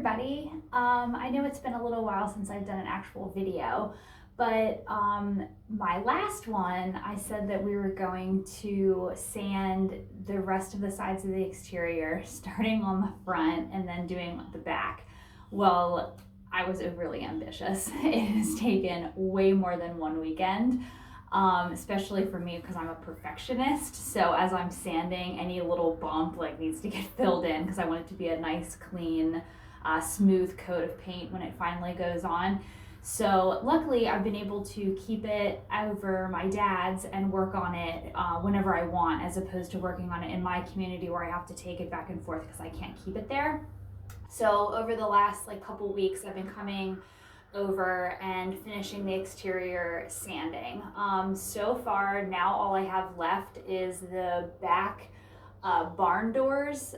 everybody. I know it's been a little while since I've done an actual video, but my last one, I said that we were going to sand the rest of the sides of the exterior, starting on the front and then doing the back. Well, I was overly ambitious. It has taken way more than one weekend. Especially for me because I'm a perfectionist. So as I'm sanding, any little bump needs to get filled in because I want it to be a nice, clean, smooth coat of paint when it finally goes on. So luckily I've been able to keep it over my dad's and work on it whenever I want, as opposed to working on it in my community where I have to take it back and forth because I can't keep it there. So over the last couple weeks, I've been coming over and finishing the exterior sanding. So far now all I have left is the back barn doors,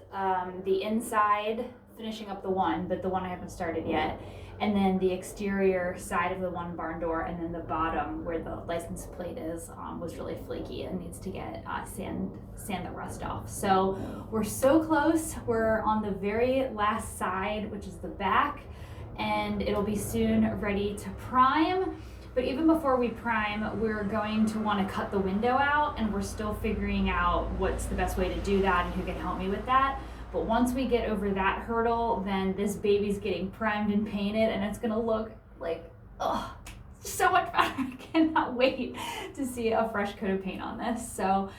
the inside, finishing up the one, but the one I haven't started yet, and then the exterior side of the one barn door, and then the bottom where the license plate is was really flaky and needs to get sand the rust off. So we're so close. We're on the very last side, which is the back, and it'll be soon ready to prime. But even before we prime, we're going to want to cut the window out, and we're still figuring out what's the best way to do that and who can help me with that. But once we get over that hurdle, then this baby's getting primed and painted, and it's gonna look so much better. I cannot wait to see a fresh coat of paint on this. So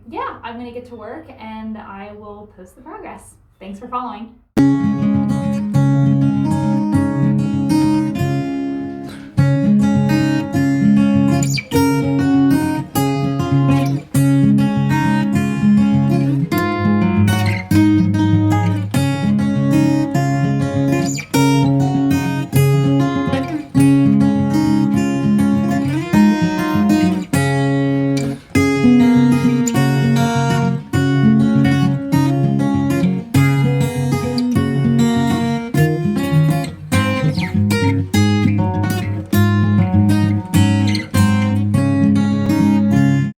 yeah, I'm gonna get to work and I will post the progress. Thanks for following.